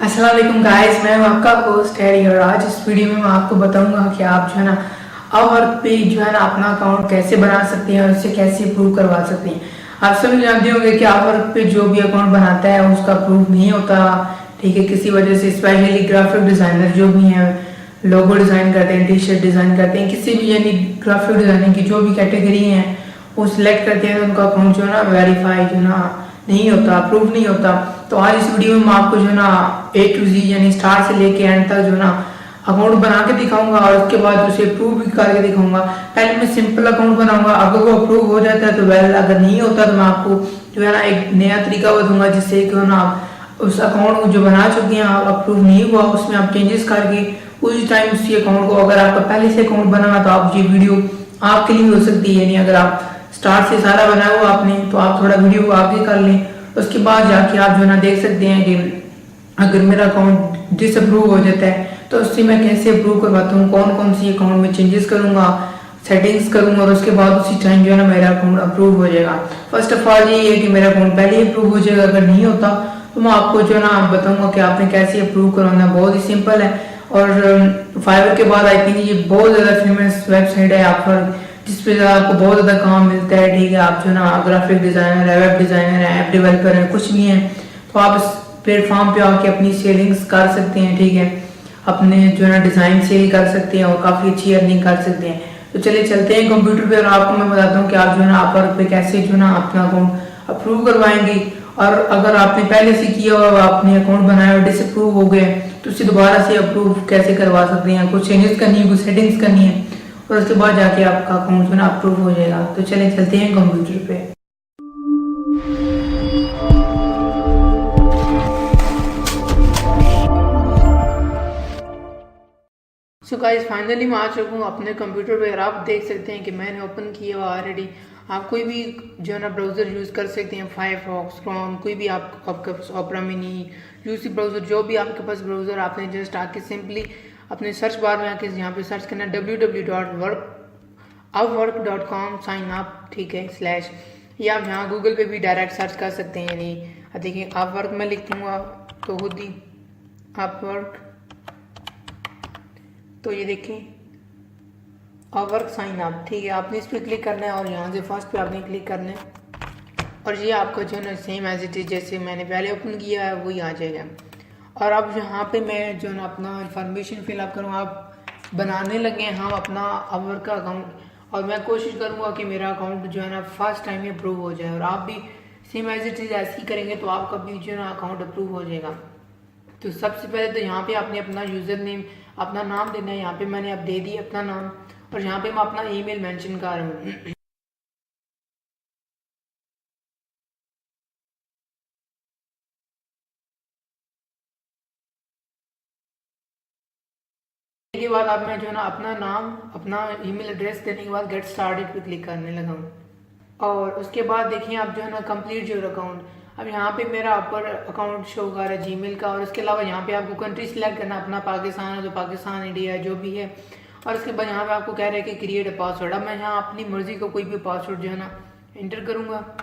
अस्सलाम वालेकुम गाइस, मैं हूं आपका होस्ट हैरी और आज इस वीडियो में मैं आपको बताऊंगा कि आप जो है ना अपवर्क पे जो है ना अपना अकाउंट कैसे बना सकते हैं और इसे कैसे अप्रूव करवा सकते हैं। आप सभी जानते होंगे कि अपवर्क पे जो भी अकाउंट बनाता है उसका अप्रूव नहीं होता, ठीक है। किसी वजह से स्पेशली ग्राफिक डिजाइनर जो भी हैं, लोगो डिजाइन करते हैं, टी शर्ट डिजाइन करते हैं, किसी भी यानी ग्राफिक डिजाइनिंग की जो भी कैटेगरी है वो सिलेक्ट करते हैं तो उनका अकाउंट जो है ना वेरीफाई जो है ना नहीं होता, अप्रूव नहीं होता। तो आज इस वीडियो में मैं आपको जो है ना A to Z यानी स्टार्ट से लेके एंड तक जो है ना अकाउंट बना के दिखाऊंगा और उसके बाद उसे अप्रूव भी करके दिखाऊंगा। पहले मैं सिंपल अकाउंट बनाऊंगा, अगर वो अप्रूव हो जाता है तो वेल, अगर नहीं होता तो मैं आपको जो है ना एक नया तरीका बताऊंगा जिससे कि ना आप उस अकाउंट को जो बना चुके हैं, आप अप्रूव नहीं हुआ उसमें आप चेंजेस करके उस टाइम उसी अकाउंट को, अगर आपका पहले से अकाउंट बना तो आप ये वीडियो आपके लिए हो सकती है। यानी अगर आप स्टार्ट से सारा बनाया हुआ आपने तो आप थोड़ा वीडियो आगे कर लें, उसके बाद जाके आप जो है ना देख सकते हैं कि अगर मेरा अकाउंट डिसअप्रूव हो जाता है तो उससे मैं कैसे अप्रूव करवाता हूँ, कौन कौन सी अकाउंट में चेंजेस करूंगा, सेटिंग्स करूंगा और उसके बाद उसी टाइम जो है ना मेरा अकाउंट अप्रूव हो जाएगा। फर्स्ट ऑफ ऑल ये है कि मेरा अकाउंट पहले ही अप्रूव हो जाएगा, अगर नहीं होता तो मैं आपको जो है ना बताऊंगा कि आपने कैसे अप्रूव करवाना है। बहुत ही सिंपल है और फाइवर के बाद आई थिंक ये बहुत ज़्यादा फेमस वेबसाइट है अपवर्क, जिसपे आपको बहुत ज़्यादा काम मिलता है, ठीक है। आप जो ना ग्राफिक डिज़ाइनर है, वेब डिज़ाइनर है, ऐप डेवलपर है, कुछ भी है तो आप इस प्लेटफॉर्म पे आके अपनी सेलिंग्स कर सकते हैं, ठीक है। अपने जो है ना डिज़ाइन सेल कर सकते हैं और काफ़ी अच्छी अर्निंग कर सकते हैं। तो चलिए चलते हैं कंप्यूटर पे और आपको मैं बताता हूँ कि आप जो है ना अपवर्क पे कैसे जो है ना अपना अकाउंट अप्रूव करवाएंगे। और अगर आपने पहले से किया और आपने अकाउंट बनाया और डिसअप्रूव हो गए तो उसे दोबारा से अप्रूव कैसे करवा सकते हैं। कुछ चेंजेस करनी है, कुछ सेटिंग्स करनी है और उसके बाद जाके आपका अकाउंट जो है ना अप्रूव हो जाएगा। तो चलिए चलते हैं कंप्यूटर पे। सो गाइस, फाइनली मैं आ चुका हूँ अपने कंप्यूटर पे और आप देख सकते हैं कि मैंने ओपन किया हुआ ऑलरेडी। आप कोई भी जो है ना ब्राउज़र यूज़ कर सकते हैं, फायरफॉक्स, क्रोम, कोई भी आपके पास ओपेरा मिनी, यूसी ब्राउज़र, जो भी आपके पास ब्राउज़र, आपने जस्ट आके सिंपली अपने सर्च बार में आके यहाँ पे सर्च करना www.upwork.com साइन अप, ठीक है, स्लैश, या आप यहाँ गूगल पे भी डायरेक्ट सर्च कर सकते हैं। यानी देखिए अपवर्क में लिख दूँगा तो खुद ही अपवर्क, तो ये देखें अपवर्क साइन अप, ठीक है। आपने इस पर क्लिक करना है और यहाँ से फर्स्ट पे आपने क्लिक करना है और ये आपका जो है ना सेम एज इट इज जैसे मैंने पहले ओपन किया है वही आ जाएगा। और अब यहाँ पे मैं जो है ना अपना इन्फॉर्मेशन फिलअप करूँगा। आप बनाने लगे हैं हम अपना अपवर्क का अकाउंट और मैं कोशिश करूँगा कि मेरा अकाउंट जो है ना फर्स्ट टाइम में अप्रूव हो जाए और आप भी सेम एज इट इज ऐसे ही करेंगे तो आपका भी जो है ना अकाउंट अप्रूव हो जाएगा। तो सबसे पहले तो यहाँ पे आपने अपना यूज़र नेम, अपना नाम देना है। यहाँ पे मैंने अब दे दिया अपना नाम और यहाँ पे मैं अपना ईमेल मेंशन कर रहा हूँ। के बाद आप मैं जो है ना अपना नाम, अपना ईमेल एड्रेस देने के बाद गेट स्टार्टेड पे क्लिक करने लगा हूँ और उसके बाद देखिए आप जो है ना कंप्लीट योर अकाउंट। अब यहाँ पे मेरा ऊपर अकाउंट शो कर रहा है जीमेल का और इसके अलावा यहाँ पे आपको कंट्री सिलेक्ट करना, अपना पाकिस्तान है तो पाकिस्तान, इंडिया है जो भी है। और उसके बाद यहाँ पे आपको कह रहा है कि क्रिएट अ पासवर्ड। अब मैं यहाँ अपनी मर्जी का कोई भी पासवर्ड जो है ना इंटर करूँगा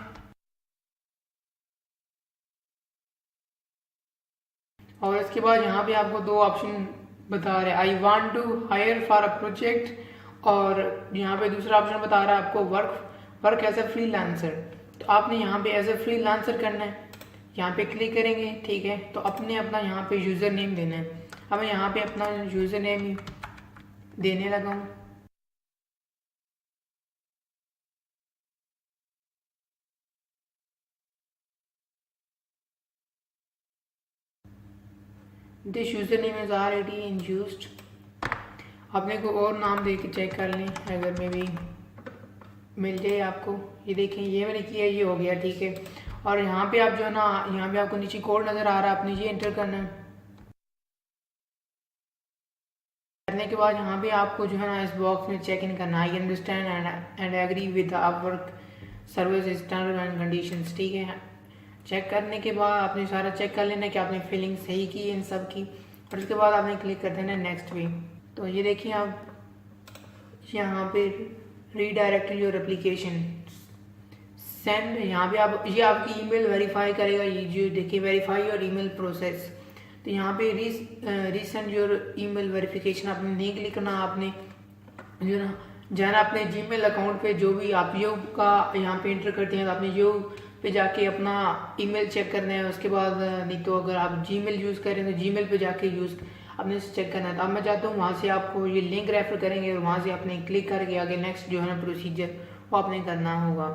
और इसके बाद यहाँ पे आपको दो ऑप्शन बता रहे हैं, I want to hire for a project, और यहाँ पे दूसरा ऑप्शन बता रहा है आपको वर्क एज ए फ्रीलांसर। तो आपने यहाँ पे एज ए फ्रीलांसर करना है, यहाँ पे क्लिक करेंगे, ठीक है। तो अपने अपना यहाँ पे यूज़र नेम देना है। अब मैं यहाँ पे अपना यूज़र नेम देने लगा हूँ। This user name is already in used. अपने को और नाम दे के चेक कर लें अगर मे भी मिल जाए आपको। ये देखें ये मैंने किया, ये हो गया, ठीक है। और यहाँ पे आप जो है ना यहाँ पे आपको नीचे कोड नज़र आ रहा है, आपने ये एंटर करना है। करने के बाद यहाँ पे आपको जो है ना इस बॉक्स में चेक इन करना, I understand and agree with Upwork service standard and conditions, ठीक है। चेक करने के बाद आपने सारा चेक कर लेना कि आपने फिलिंग सही की इन सब की और उसके बाद आपने क्लिक कर देना नेक्स्ट पे। तो ये देखिए आप यहाँ पे रीडायरेक्ट योर एप्लीकेशन सेंड, यहाँ पे आप ये आपकी ईमेल वेरीफाई करेगा। ये जो देखिए वेरीफाई योर ईमेल प्रोसेस, तो यहाँ पे रीसेंट योर ईमेल वेरिफिकेशन आपने नहीं क्लिक करना, आपने जो ना जाना अपने जीमेल अकाउंट पे, जो भी आप यो का यहाँ पे एंटर करते हैं तो आपने यो पे जाके अपना ईमेल चेक करना है। उसके बाद नहीं तो अगर आप जीमेल यूज़ कर रहे हैं तो जीमेल पे जाके आपने चेक करना है। तो अब मैं चाहता हूँ वहाँ से आपको ये लिंक रेफर करेंगे और वहाँ से आपने क्लिक करके आगे नेक्स्ट जो है ना प्रोसीजर वो आपने करना होगा।